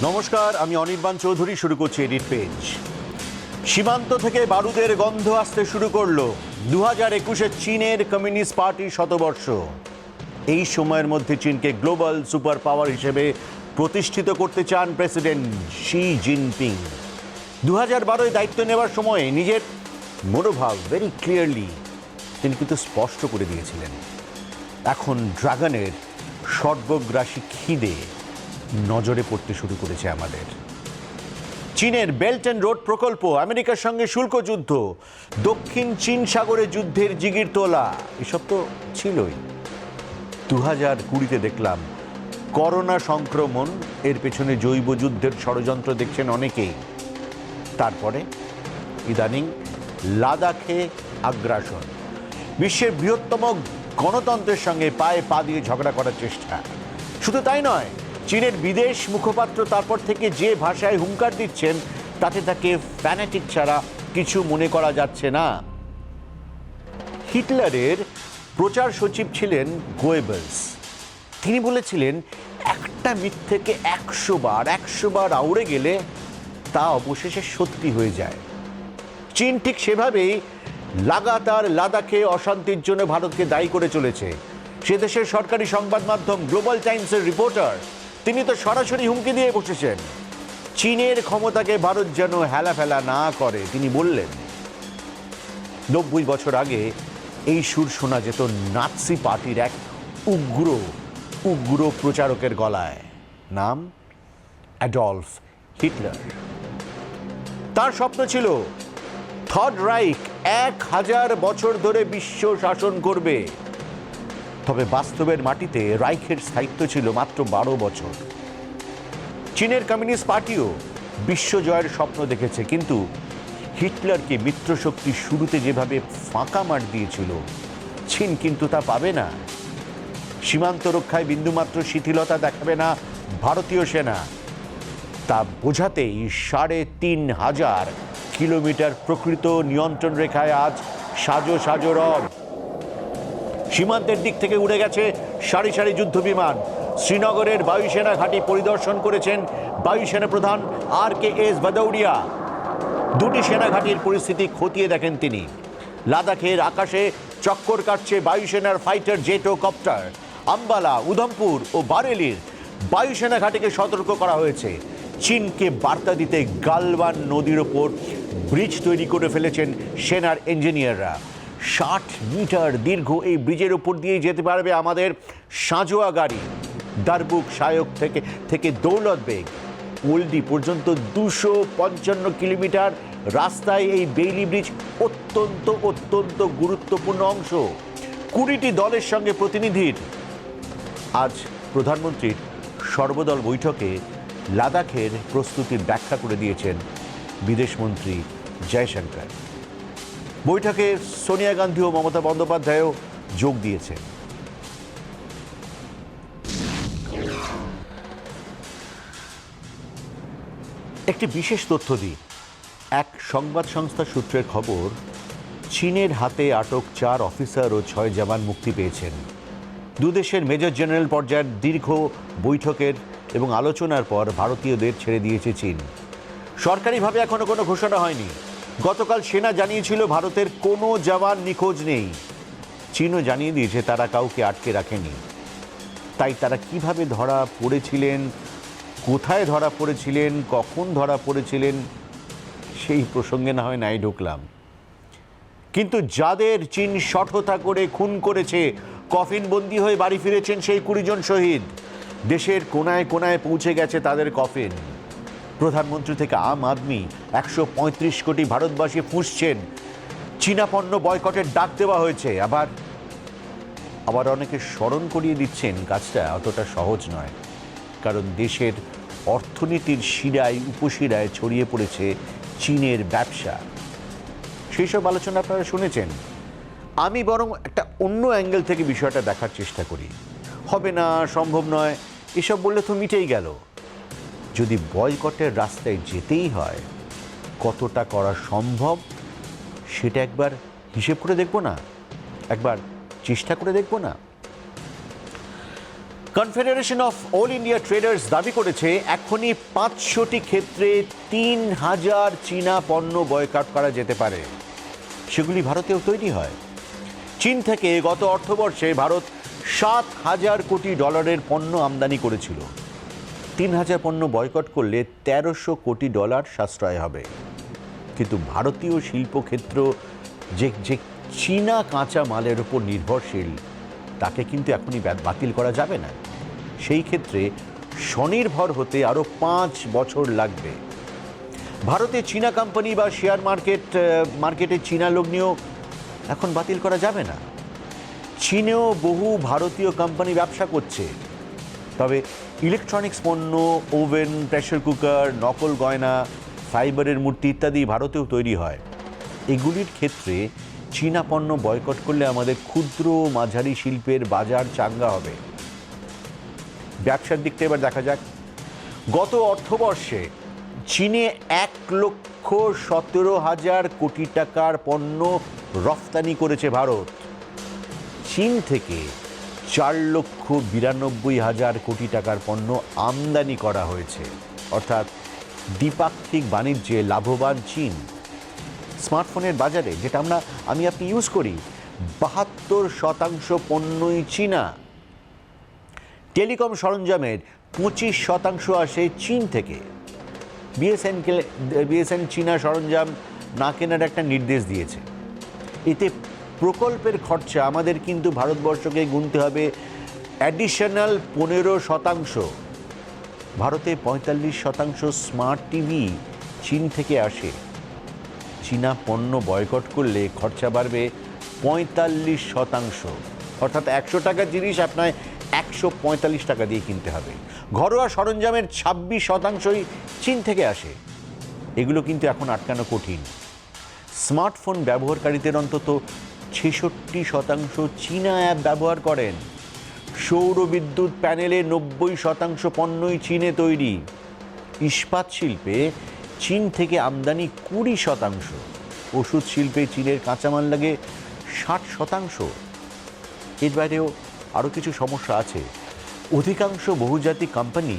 নমস্কার, আমি অনির্বাণ চৌধুরী। শুরু করছি এডিট পেজ। সীমান্ত থেকে বারুদের গন্ধ আসতে শুরু করলো। 2021-এ চীনের কমিউনিস্ট পার্টির শতবর্ষ। এই সময়ের মধ্যে চীনকে গ্লোবাল সুপার পাওয়ার হিসেবে প্রতিষ্ঠিত করতে চান প্রেসিডেন্ট শি জিনপিং। 2012-এ দায়িত্ব নেওয়ার সময় নিজের মনোভাব ভেরি ক্লিয়ারলি তিনি কিন্তু স্পষ্ট করে দিয়েছিলেন। এখন ড্রাগনের সর্বগ্রাসী খিদে নজরে পড়তে শুরু করেছে আমাদের। চীনের বেল্ট অ্যান্ড রোড প্রকল্প, আমেরিকার সঙ্গে শুল্ক যুদ্ধ, দক্ষিণ চীন সাগরে যুদ্ধের জিগির তোলা, এসব তো ছিলই। 2020-তে দেখলাম করোনা সংক্রমণ, এর পেছনে জৈব যুদ্ধের ষড়যন্ত্র দেখছেন অনেকেই। তারপরে ইদানিং লাদাখে আগ্রাসন, বিশ্বের বৃহত্তম গণতন্ত্রের সঙ্গে পায়ে পা দিয়ে ঝগড়া করার চেষ্টা। শুধু তাই নয়, চীনের বিদেশ মুখপাত্র তারপর থেকে যে ভাষায় হুঙ্কার দিচ্ছেন তাতে তাকে ফ্যানাটিক ছাড়া কিছু মনে করা যাচ্ছে না। হিটলারের প্রচার সচিব ছিলেন গোয়েবলস। তিনি বলেছিলেন, একটা মিথ্যেকে 100 বার আউড়ে গেলে তা অবশেষে সত্যি হয়ে যায়। চীন ঠিক সেভাবেই লাগাতার লাদাখে অশান্তির জন্য ভারতকে দায়ী করে চলেছে। সে দেশের সরকারি সংবাদ মাধ্যম গ্লোবাল টাইমসের রিপোর্টার, তিনি তো সরাসরি হুমকি দিয়ে বসেছেন চীনের ক্ষমতাকে ভারত যেন হেলাফেলা না করে। তিনি বললেন, 90 বছর আগে এই সুর শোনা যেত নাৎসি পার্টির এক উগ্র প্রচারকের গলায়। নাম অ্যাডলফ হিটলার। তার স্বপ্ন ছিল থার্ড রাইখ 1000 বছর ধরে বিশ্ব শাসন করবে। তবে বাস্তবের মাটিতে রাইখের স্থায়িত্ব ছিল মাত্র 12 বছর। চীনের কমিউনিস্ট পার্টিও বিশ্বজয়ের স্বপ্ন দেখেছে, কিন্তু হিটলারকে মিত্রশক্তি শুরুতে যেভাবে ফাঁকা মার দিয়েছিল, চীন কিন্তু তা পাবে না। সীমান্ত রক্ষায় বিন্দুমাত্র শিথিলতা দেখাবে না ভারতীয় সেনা। তা বোঝাতেই 3500 কিলোমিটার প্রকৃত নিয়ন্ত্রণ রেখায় আজ সাজো রব। সীমান্তের দিক থেকে উড়ে গেছে সারি সারি যুদ্ধ বিমান। শ্রীনগরের বায়ুসেনা ঘাঁটি পরিদর্শন করেছেন বায়ুসেনা প্রধান RKS ভাদৌরিয়া। দুটি সেনা ঘাঁটির পরিস্থিতি খতিয়ে দেখেন তিনি। লাদাখের আকাশে চক্কর কাটছে বায়ুসেনার ফাইটার জেট ও কপ্টার। আম্বালা, উধমপুর ও বারেলির বায়ুসেনা ঘাঁটিকে সতর্ক করা হয়েছে। চীনকে বার্তা দিতে গালওয়ান নদীর ওপর ব্রিজ তৈরি করে ফেলেছেন সেনার ইঞ্জিনিয়াররা। 60 মিটার দীর্ঘ এই ব্রিজের উপর দিয়ে যেতে পারবে আমাদের সাঁজোয়া গাড়ি। দারবুক সায়ক থেকে দৌলত বেগ ওল্ডি পর্যন্ত 255 কিলোমিটার রাস্তায় এই বেইলি ব্রিজ অত্যন্ত গুরুত্বপূর্ণ অংশ। 20টি দলের সঙ্গে প্রতিনিধির আজ প্রধানমন্ত্রীর সর্বদল বৈঠকে লাদাখের প্রস্তুতির ব্যাখ্যা করে দিয়েছেন বিদেশমন্ত্রী জয়শঙ্কর। বৈঠকে সোনিয়া গান্ধী ও মমতা বন্দ্যোপাধ্যায়ও যোগ দিয়েছেন। একটি বিশেষ তথ্য দিই। এক সংবাদ সংস্থা সূত্রের খবর, চীনের হাতে আটক 4 অফিসার ও 6 জওয়ান মুক্তি পেয়েছেন। দুদেশের মেজর জেনারেল পর্যায়ের দীর্ঘ বৈঠকের এবং আলোচনার পর ভারতীয়দের ছেড়ে দিয়েছে চীন। সরকারিভাবে এখনো কোনো ঘোষণা হয়নি। গতকাল সেনা জানিয়েছিল ভারতের কোনো জওয়ান নিখোঁজ নেই। চীনও জানিয়ে দিয়েছে তারা কাউকে আটকে রাখেনি। তাই তারা কিভাবে ধরা পড়েছিলেন, কোথায় ধরা পড়েছিলেন, কখন ধরা পড়েছিলেন, সেই প্রসঙ্গে না হয় নাই ঢুকলাম। কিন্তু যাদের চীন শঠতা করে খুন করেছে, কফিনবন্দি হয়ে বাড়ি ফিরেছেন সেই 20 জন শহীদ। দেশের কোনায় কোনায় পৌঁছে গেছে তাদের কফিন। প্রধানমন্ত্রী থেকে আম আদমি 135 কোটি ভারতবাসী ফুঁসছেন চীনা পণ্য বয়কটের ডাক দেওয়া হয়েছে। আবার অনেকে স্মরণ করিয়ে দিচ্ছেন কাজটা অতটা সহজ নয়, কারণ দেশের অর্থনীতির শিরায় উপশিরায় ছড়িয়ে পড়েছে চীনের ব্যবসা। সেই সব আলোচনা আপনারা শুনেছেন। আমি বরং একটা অন্য অ্যাঙ্গেল থেকে বিষয়টা দেখার চেষ্টা করি। হবে না, সম্ভব নয়, এসব বললে তো মিটেই গেল। যদি বয়কটের রাস্তায় যেতেই হয়, কতটা করা সম্ভব সেটা একবার হিসেব করে দেখব না, একবার চেষ্টা করে দেখব না। Confederation of all India traders দাবি করেছে এখনই 500টি ক্ষেত্রে 3000 চীনা পণ্য বয়কট করা যেতে পারে। সেগুলি ভারতেও তৈরি হয়। চীন থেকে গত অর্থবর্ষে ভারত $7,000 কোটি পণ্য আমদানি করেছিল। 3000 পণ্য বয়কট করলে $1300 কোটি সাশ্রয় হবে। কিন্তু ভারতীয় শিল্পক্ষেত্র যে চীনা কাঁচা মালের উপর নির্ভরশীল, তাকে কিন্তু এখনই বাতিল করা যাবে না। সেই ক্ষেত্রে স্বনির্ভর হতে আরও 5 বছর লাগবে। ভারতে চীনা কোম্পানি বা শেয়ার মার্কেটে চীনা লগ্নিও এখন বাতিল করা যাবে না। চীনেও বহু ভারতীয় কোম্পানি ব্যবসা করছে, তবে ইলেকট্রনিক্স পণ্য, ওভেন, প্রেসার কুকার, নকল গয়না, ফাইবারের মূর্তি ইত্যাদি ভারতেও তৈরি হয়। এগুলির ক্ষেত্রে চীনা পণ্য বয়কট করলে আমাদের ক্ষুদ্র মাঝারি শিল্পের বাজার চাঙ্গা হবে। ব্যবসার দিকটা এবার দেখা যাক। গত অর্থবর্ষে চীনে 1,17,000 কোটি টাকার পণ্য রফতানি করেছে ভারত। চীন থেকে 4,92,000 কোটি টাকার পণ্য আমদানি করা হয়েছে। অর্থাৎ দ্বিপাক্ষিক বাণিজ্যে লাভবান চীন। স্মার্টফোনের বাজারে, যেটা আমি আপনি ইউজ করি, 72% পণ্যই চীনা। টেলিকম সরঞ্জামের 25% আসে চীন থেকে। বিএসএন চীনা সরঞ্জাম না কেনার একটা নির্দেশ দিয়েছে। এতে প্রকল্পের খরচা আমাদের কিন্তু ভারতবর্ষকে গুনতে হবে অ্যাডিশনাল 15%। ভারতে 45% স্মার্ট টিভি চীন থেকে আসে। চীনা পণ্য বয়কট করলে খরচা বাড়বে 45%। অর্থাৎ 100 টাকার জিনিস আপনার 145 টাকা দিয়ে কিনতে হবে। ঘরোয়া সরঞ্জামের 26%ই চীন থেকে আসে। এগুলো কিন্তু এখন আটকানো কঠিন। স্মার্টফোন ব্যবহারকারীদের অন্তত 66% চীনা অ্যাপ ব্যবহার করেন। সৌর বিদ্যুৎ প্যানেলে 90% পণ্যই চীনে তৈরি। ইস্পাত শিল্পে চীন থেকে আমদানি 20%। ওষুধ শিল্পে চীনের কাঁচামাল লাগে 60%। এর বাইরেও আরও কিছু সমস্যা আছে। অধিকাংশ বহুজাতিক কোম্পানি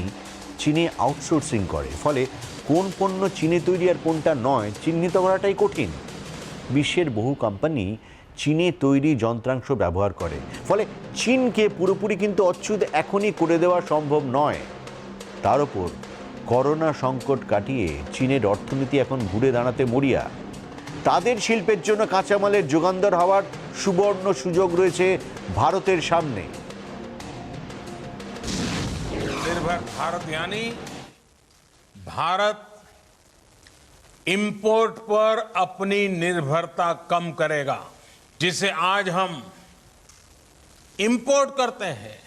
চীনে আউটসোর্সিং করে, ফলে কোন পণ্য চীনে তৈরি আর কোনটা নয় চিহ্নিত করাটাই কঠিন। বিশ্বের বহু কোম্পানি চীনে তৈরি যন্ত্রাংশ ব্যবহার করে, ফলে চীনকে পুরোপুরি কিন্তু অচ্ছুত এখনই করে দেওয়া সম্ভব নয়। তার উপর করোনা সংকট কাটিয়ে চীনের অর্থনীতি এখন ঘুরে দাঁড়াতে মরিয়া। তাদের শিল্পের জন্য কাঁচামালের যোগানদার হওয়ার সুবর্ণ সুযোগ রয়েছে ভারতের সামনে। निर्भर भारत यानी भारत इंपोर्ट पर अपनी निर्भरता कम करेगा। जिसे आज हम इंपोर्ट करते हैं,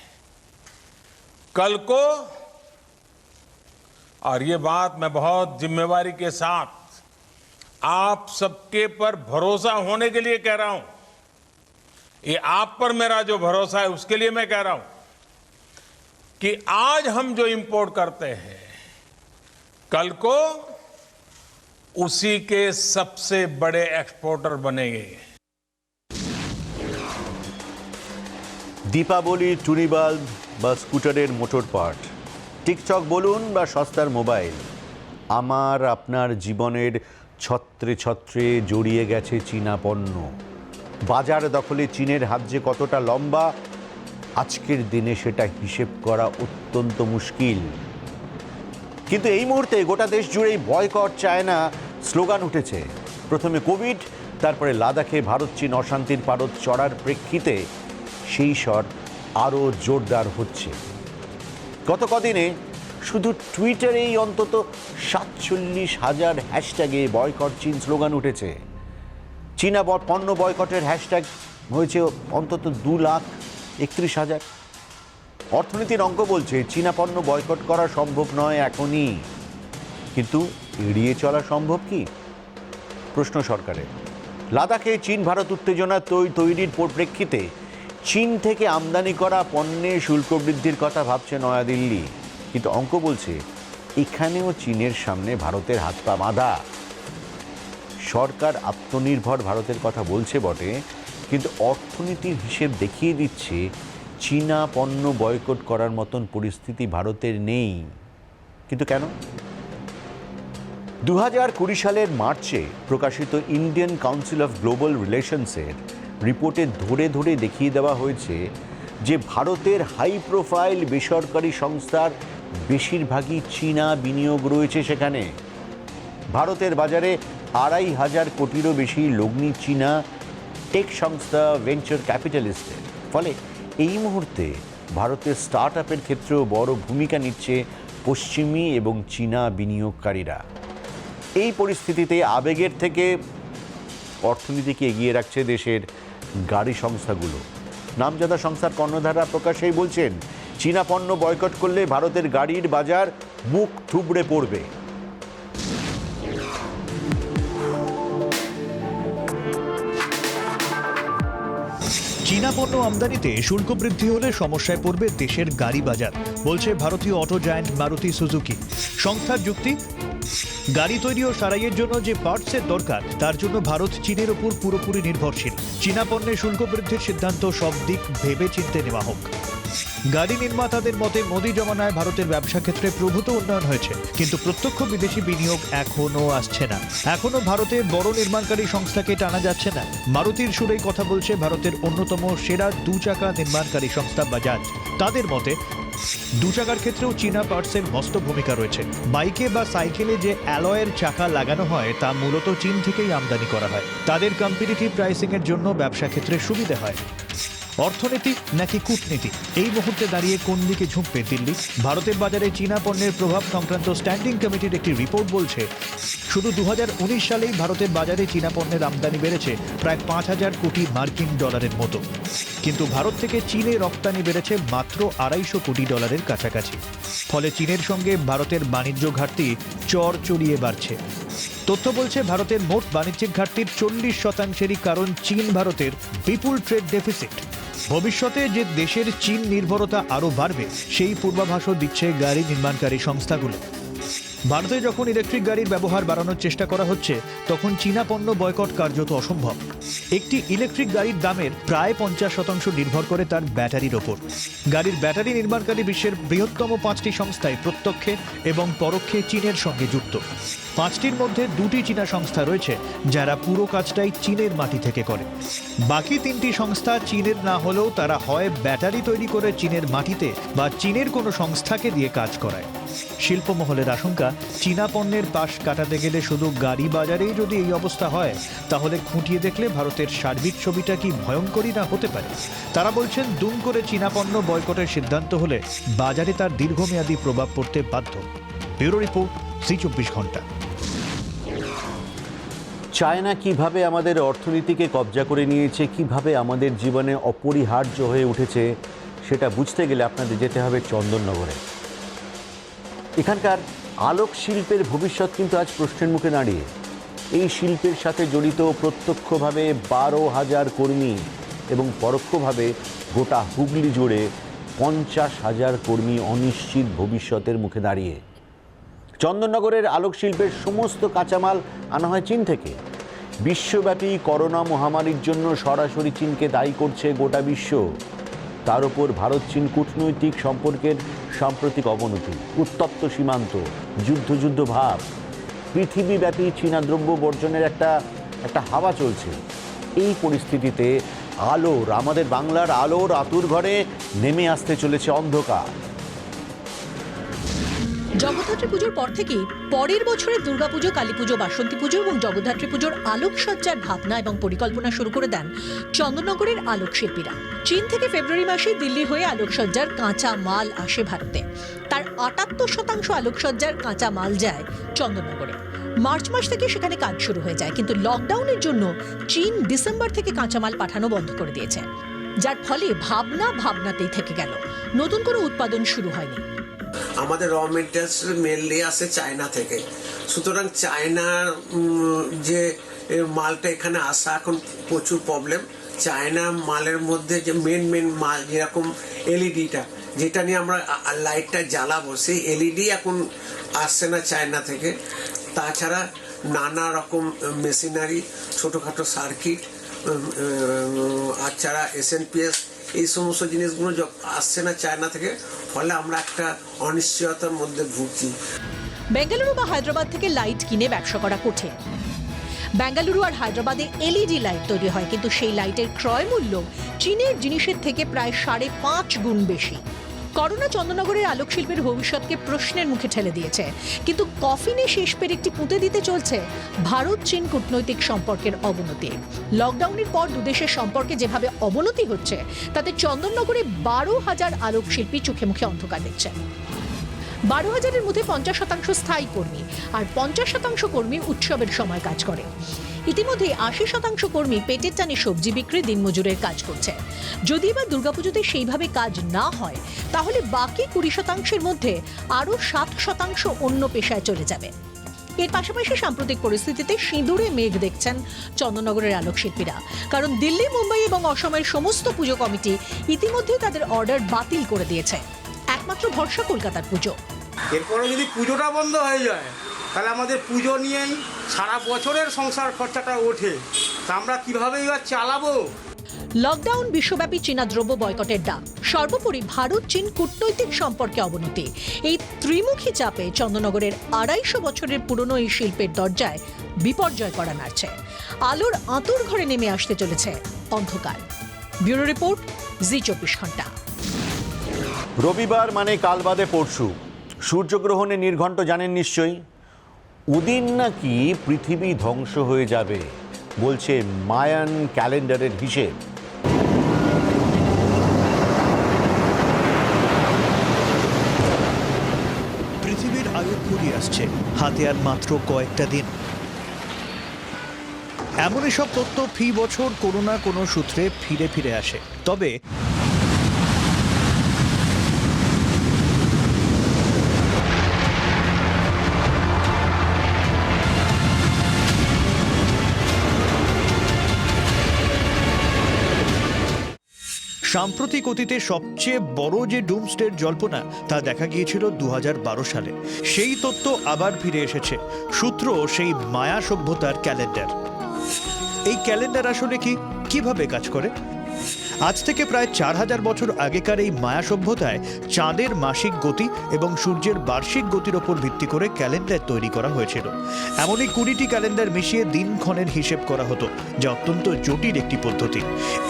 कल को, और ये बात मैं बहुत जिम्मेवारी के साथ आप सबके पर भरोसा होने के लिए कह रहा हूं, ये आप पर मेरा जो भरोसा है उसके लिए मैं कह रहा हूं कि आज हम जो इंपोर्ट करते हैं, कल को उसी के सबसे बड़े एक्सपोर्टर बनेंगे। দীপাবলি টুনি বাল্ব বা স্কুটারের মোটর পার্ট, টিকটক বলুন বা সস্তার মোবাইল, আমার আপনার জীবনের ছত্রে ছত্রে জড়িয়ে গেছে চীনা পণ্য। বাজার দখলে চীনের হাত যে কতটা লম্বা, আজকের দিনে সেটা হিসেব করা অত্যন্ত মুশকিল। কিন্তু এই মুহূর্তে গোটা দেশ জুড়েই বয়কট চায়না স্লোগান উঠেছে। প্রথমে কোভিড, তারপরে লাদাখে ভারত চীন অশান্তির পারদ চড়ার প্রেক্ষিতে সেই স্বর আরও জোরদার হচ্ছে। গত কদিনে শুধু টুইটারেই অন্তত 47,000 হ্যাশট্যাগে বয়কট চীন স্লোগান উঠেছে। চীনা পণ্য বয়কটের হ্যাশট্যাগ হয়েছে অন্তত 2,31,000। অর্থনীতির অঙ্ক বলছে চীনা পণ্য বয়কট করা সম্ভব নয় এখনই, কিন্তু এড়িয়ে চলা সম্ভব কি? প্রশ্ন সরকারের। লাদাখে চীন ভারত উত্তেজনা তৈরির প্রেক্ষিতে চীন থেকে আমদানি করা পণ্যে শুল্ক বৃদ্ধির কথা ভাবছে নয়াদিল্লি, কিন্তু অঙ্ক বলছে এখানেও চীনের সামনে ভারতের হাত পা বাঁধা। সরকার আত্মনির্ভর ভারতের কথা বলছে বটে, কিন্তু অর্থনীতির হিসেব দেখিয়ে দিচ্ছে চীনা পণ্য বয়কট করার মতন পরিস্থিতি ভারতের নেই। কিন্তু কেন? 2020 সালের মার্চে প্রকাশিত ইন্ডিয়ান কাউন্সিল অফ গ্লোবাল রিলেশনসের রিপোর্টে ধরে ধরে দেখিয়ে দেওয়া হয়েছে যে ভারতের হাই প্রোফাইল বেসরকারি সংস্থার বেশিরভাগই চীনা বিনিয়োগ রয়েছে সেখানে। ভারতের বাজারে 2500 কোটিরও বেশি লগ্নি চীনা টেক সংস্থা ভেঞ্চার ক্যাপিটালিস্টের। ফলে এই মুহূর্তে ভারতের স্টার্ট আপের ক্ষেত্রেও বড় ভূমিকা নিচ্ছে পশ্চিমী এবং চীনা বিনিয়োগকারীরা। এই পরিস্থিতিতে আবেগের থেকে অর্থনীতিকে এগিয়ে রাখছে দেশের গাড়ি সংস্থাগুলো। নামজাদা সংস্থার কর্ণধাররা প্রকাশেই বলছেন, চীনা পণ্য বয়কট করলে ভারতের গাড়ির বাজার মুখ থুবড়ে পড়বে। চীনা পণ্য আমদানিতে শুল্ক বৃদ্ধি হলে সমস্যায় পড়বে দেশের গাড়ি বাজার, বলছে ভারতীয় অটো জায়ান্ট মারুতি সুজুকি। সংস্থার যুক্তি, গাড়ি তৈরি ও সারাইয়ের জন্য যে পার্টসের দরকার তার জন্য ভারত চীনের ওপর পুরোপুরি নির্ভরশীল। চীনা পণ্যে শুল্ক বৃদ্ধির সিদ্ধান্ত সব দিক ভেবে চিন্তে নেওয়া হোক। গাড়ি নির্মাতাদের মতে মোদি জমানায় ভারতের ব্যবসা ক্ষেত্রে প্রভূত উন্নয়ন হয়েছে, কিন্তু প্রত্যক্ষ বিদেশি বিনিয়োগ এখনো আসছে না। এখনো ভারতে বড় নির্মাণকারী সংস্থাকে টানা যাচ্ছে না। মারুতির সুরেই কথা বলছে ভারতের অন্যতম সেরা 2 চাকা নির্মাণকারী সংস্থা বাজাজ। তাদের মতে 2 চাকার ক্ষেত্রেও চীনা পার্টসের মস্ত ভূমিকা রয়েছে। বাইকে বা সাইকেলে যে অ্যালয়ের চাকা লাগানো হয় তা মূলত চীন থেকেই আমদানি করা হয়। তাদের কম্পিটিটিভ প্রাইসিং এর জন্য ব্যবসা ক্ষেত্রে সুবিধা হয়। অর্থনীতি নাকি কূটনীতি, এই মুহূর্তে দাঁড়িয়ে কোন দিকে ঝুঁকবে দিল্লি? ভারতের বাজারে চীনা পণ্যের প্রভাব সংক্রান্ত স্ট্যান্ডিং কমিটির একটি রিপোর্ট বলছে, শুধু 2019 সালেই ভারতের বাজারে চীনা পণ্যের আমদানি বেড়েছে প্রায় 5000 কোটি মার্কিন ডলারের মতো, কিন্তু ভারত থেকে চীনে রপ্তানি বেড়েছে মাত্র 250 কোটি ডলারের কাছাকাছি। ফলে চীনের সঙ্গে ভারতের বাণিজ্য ঘাটতি চড়িয়ে বাড়ছে। তথ্য বলছে ভারতের মোট বাণিজ্যিক ঘাটতির 40%-এরই কারণ চীন ভারতের বিপুল ট্রেড ডেফিসিট। ভবিষ্যতে যে দেশের চীন নির্ভরতা আরও বাড়বে সেই পূর্বাভাসও দিচ্ছে গাড়ি নির্মাণকারী সংস্থাগুলো। ভারতে যখন ইলেকট্রিক গাড়ির ব্যবহার বাড়ানোর চেষ্টা করা হচ্ছে, তখন চীনা পণ্য বয়কট কার্যত অসম্ভব। একটি ইলেকট্রিক গাড়ির দামের প্রায় 50% নির্ভর করে তার ব্যাটারির ওপর। গাড়ির ব্যাটারি নির্মাণকারী বিশ্বের বৃহত্তম 5টি সংস্থায় প্রত্যক্ষে এবং পরোক্ষে চীনের সঙ্গে যুক্ত। 5টির মধ্যে 2টি চীনা সংস্থা রয়েছে যারা পুরো কাজটাই চীনের মাটি থেকে করে। বাকি 3টি সংস্থা চীনের না হলেও তারা হয় ব্যাটারি তৈরি করে চীনের মাটিতে বা চীনের কোনো সংস্থাকে দিয়ে কাজ করায়। শিল্পমহলের আশঙ্কা, চীনা পণ্যের পাশ কাটাতে গেলে শুধু গাড়ি বাজারেই যদি এই অবস্থা হয়, তাহলে খুঁটিয়ে দেখলে ভারতের সার্বিক ছবিটা কি ভয়ঙ্করই না হতে পারে। তারা বলছেন, দুম করে চীনা পণ্য বয়কটের সিদ্ধান্ত হলে বাজারে তার দীর্ঘমেয়াদী প্রভাব পড়তে বাধ্য। ব্যুরো রিপোর্ট, জি24 ঘন্টা। চায়না কিভাবে আমাদের অর্থনীতিকে কবজা করে নিয়েছে, কিভাবে আমাদের জীবনে অপরিহার্য হয়ে উঠেছে, সেটা বুঝতে গেলে আপনাদের যেতে হবে চন্দননগরে। এখানকার আলোক শিল্পের ভবিষ্যৎ কিন্তু আজ প্রশ্নের মুখে দাঁড়িয়ে। এই শিল্পের সাথে জড়িত প্রত্যক্ষভাবে 12,000 কর্মী এবং পরোক্ষভাবে গোটা হুগলি জুড়ে 50,000 কর্মী অনিশ্চিত ভবিষ্যতের মুখে দাঁড়িয়ে। চন্দননগরের আলোক শিল্পের সমস্ত কাঁচামাল আনা হয় চীন থেকে। বিশ্বব্যাপী করোনা মহামারীর জন্য সরাসরি চীনকে দায়ী করছে গোটা বিশ্ব। তার উপর ভারত চীন কূটনৈতিক সম্পর্কের সাম্প্রতিক অবনতি, উত্তপ্ত সীমান্ত, যুদ্ধ ভাব, পৃথিবীব্যাপী চীনা দ্রব্য বর্জনের একটা হাওয়া চলছে। এই পরিস্থিতিতে আমাদের বাংলার আলোর আতুর ঘরে নেমে আসতে চলেছে অন্ধকার। জগদ্ধাত্রী পুজোর পর থেকেই পরের বছরের দুর্গাপুজো, কালীপুজো, বাসন্তী পুজো এবং জগদ্ধাত্রী পুজোর আলোকসজ্জার ভাবনা এবং পরিকল্পনা শুরু করে দেন চন্দননগরের আলোক শিল্পীরা। চীন থেকে ফেব্রুয়ারি মাসে দিল্লি হয়ে আলোকসজ্জার কাঁচা মাল আসে ভারতে। তার 78% আলোকসজ্জার কাঁচা মাল যায় চন্দননগরে। মার্চ মাস থেকে সেখানে কাজ শুরু হয়ে যায়, কিন্তু লকডাউনের জন্য চীন ডিসেম্বর থেকে কাঁচামাল পাঠানো বন্ধ করে দিয়েছে, যার ফলে ভাবনাতেই থেকে গেল, নতুন করে উৎপাদন শুরু হয়নি। আমাদের র মেটেরিয়ালস মেনলি আসে চায়না থেকে, সুতরাং চায়নার যে মালটা এখানে আসা এখন প্রচুর প্রবলেম। চায়না মালের মধ্যে যে মেন মাল, যেরকম এলইডিটা, যেটা নিয়ে আমরা লাইটটা জ্বালাবো, সেই এলইডি এখন আসছে না চায়না থেকে। তাছাড়া নানা রকম মেশিনারি, ছোটোখাটো সার্কিট, আর ছাড়া SNPS এই সমস্ত জিনিসগুলো আসছে না চায়না থেকে, ফলে আমরা একটা অনিশ্চয়তার মধ্যে ভুগছি। বেঙ্গালুরু বা হায়দ্রাবাদ থেকে লাইট কিনে ব্যবসা করা কঠিন। বেঙ্গালুরু আর হায়দ্রাবাদে এলইডি লাইট তৈরি হয়, কিন্তু সেই লাইটের ক্রয় মূল্য চীনের জিনিসের থেকে প্রায় 5.5 গুণ বেশি। করোনা চন্দননগরের আলোকশিল্পের ভবিষ্যৎকে প্রশ্নের মুখে ঠেলে দিয়েছে, কিন্তু কফিনে শেষ পেরেকটি পুঁতে দিতে চলছে ভারত চীন কূটনৈতিক সম্পর্কের অবনতি। লকডাউনের পর দুদেশের সম্পর্কে যেভাবে অবনতি হচ্ছে, তাতে চন্দননগরে 12,000 আলোকশিল্পী চোখে মুখে অন্ধকার দেখছেন। 12,000-এর মধ্যে 50% স্থায়ী কর্মী আর 50% কর্মী উৎসবের সময় কাজ করে। ইতিমধ্যে 80% কর্মী পেটের টানে সবজি বিক্রি, দিনমজুরের কাজ করছে। যদি এবার দুর্গাপুজোতে সেইভাবে কাজ না হয়, তাহলে বাকি 20%-এর মধ্যে আরও 7% অন্য পেশায় চলে যাবে। এর পাশাপাশি সাম্প্রতিক পরিস্থিতিতে সিঁদুরে মেঘ দেখছেন চন্দননগরের আলোকশিল্পীরা, কারণ দিল্লি, মুম্বাই এবং অসমের সমস্ত পুজো কমিটি ইতিমধ্যে তাদের অর্ডার বাতিল করে দিয়েছে। একমাত্র ভরসা কলকাতার পুজো। এরপরে যদি পুজোটা বন্ধ হয়ে যায়, তাহলে আমাদের পুজো নিয়েই সারা বছরের সংসার খরচাটা ওঠে, তা আমরা কীভাবে এবার চালাবো? লকডাউন, বিশ্বব্যাপী চীনা দ্রব্য বয়কটের ডাক, সর্বোপরি ভারত চীন কূটনৈতিক সম্পর্কে অবনতি, এই ত্রিমুখী চাপে চন্দননগরের 250 বছরের পুরনো এই শিল্পের দরজায় বিপর্যয় করা নাড়ছে। আলোর আঁতুর ঘরে নেমে আসতে চলেছে অন্ধকার। ব্যুরো রিপোর্ট, জি 24 ঘন্টা। রবিবার মানে কাল বাদে পরশু সূর্যগ্রহণে নির্ঘণ্ট জানেন নিশ্চয়ই। ওদিন নাকি পৃথিবী ধ্বংস হয়ে যাবে বলছে মায়ান ক্যালেন্ডারের হিসেব। পৃথিবীর আয়ু ফুরিয়ে আসছে, হাতে আর মাত্র কয়েকটা দিন। এমনই সব তথ্য ফি বছর কোনো না কোনো সূত্রে ফিরে ফিরে আসে। তবে সাম্প্রতিক অতীতে সবচেয়ে বড় যে ডুমসডের জল্পনা, তা দেখা গিয়েছিল 2012 সালে। সেই তথ্য আবার ফিরে এসেছে, সূত্র সেই মায়া সভ্যতার ক্যালেন্ডার। এই ক্যালেন্ডার আসলে কিভাবে কাজ করে? আজ থেকে প্রায় 4000 বছর আগেকার এই মায়া সভ্যতায় চাঁদের মাসিক গতি এবং সূর্যের বার্ষিক গতির ওপর ভিত্তি করে ক্যালেন্ডার তৈরি করা হয়েছিল। এমনই 20টি ক্যালেন্ডার মিশিয়ে দিনক্ষণের হিসেব করা হতো, যা অত্যন্ত জটিল একটি পদ্ধতি।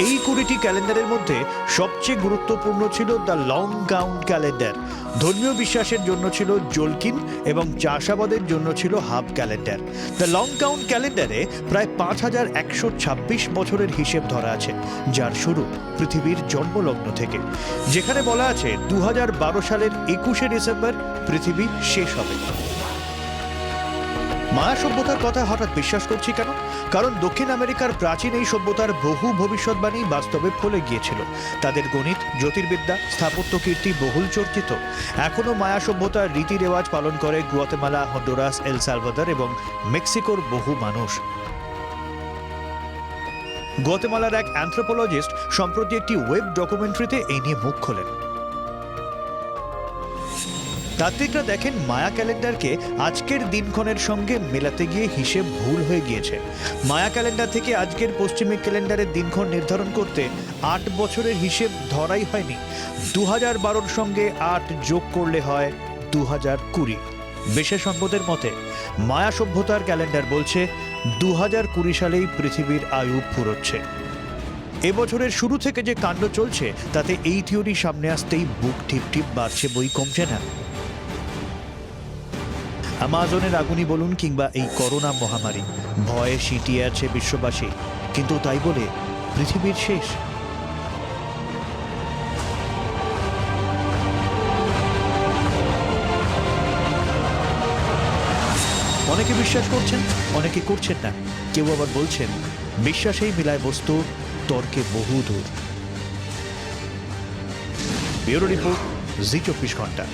এই 20টি ক্যালেন্ডারের মধ্যে সবচেয়ে গুরুত্বপূর্ণ ছিল দ্য লং কাউন্ট ক্যালেন্ডার। ধর্মীয় বিশ্বাসের জন্য ছিল জোলকিন এবং চাষাবাদের জন্য ছিল half calendar. The long count ক্যালেন্ডারে প্রায় 5126 বছরের হিসেব ধরা আছে, যার শুরু পৃথিবীর জন্মলগ্ন থেকে, যেখানে বলা আছে 2012 সালের 21শে ডিসেম্বর পৃথিবী শেষ হবে। মায়া সভ্যতার কথা হঠাৎ বিশ্বাস করছি কেন? কারণ দক্ষিণ আমেরিকার প্রাচীন এই সভ্যতার বহু ভবিষ্যৎবাণী বাস্তবে ফলে গিয়েছিল। তাদের গণিত, জ্যোতির্বিদ্যা, স্থাপত্য কীর্তি বহুল চর্চিত। এখনও মায়া সভ্যতার রীতি রেওয়াজ পালন করে গুয়াতেমালা, হন্ডুরাস, এল সালভাদর এবং মেক্সিকোর বহু মানুষ। গুয়াতেমালার এক অ্যানথ্রোপোলজিস্ট সম্প্রতি একটি ওয়েব ডকুমেন্টারিতে এই নিয়ে মুখ খোলেন। তাত্ত্বিকরা দেখেন মায়া ক্যালেন্ডারকে আজকের দিনক্ষণের সঙ্গে মেলাতে গিয়ে হিসেব ভুল হয়ে গিয়েছে। মায়া ক্যালেন্ডার থেকে আজকের পশ্চিমী ক্যালেন্ডারের দিনক্ষণ নির্ধারণ করতে 8 বছরের হিসেব ধরাই হয়নি। 2012-র সঙ্গে 8 যোগ করলে হয় 2020। বিশেষজ্ঞদের মতে মায়া সভ্যতার ক্যালেন্ডার বলছে 2020 সালেই পৃথিবীর আয়ু ফুরোচ্ছে। এবছরের শুরু থেকে যে কাণ্ড চলছে, তাতে এই থিওরি সামনে আসতেই বুক টিপ টিপ বাড়ছে, বই কমছে না। অ্যামাজনের আগুনই বলুন কিংবা এই করোনা মহামারী, ভয়ে সিঁটিয়ে আছে বিশ্ববাসী, কিন্তু তাই বলে পৃথিবীর শেষ? অনেকে বিশ্বাস করছেন, অনেকে করছেন না। কেউ আবার বলছেন বিশ্বাসেই মিলায় বস্তু, তর্কে বহু দূর। ব্যুরো রিপোর্ট, জি 24 ঘন্টা।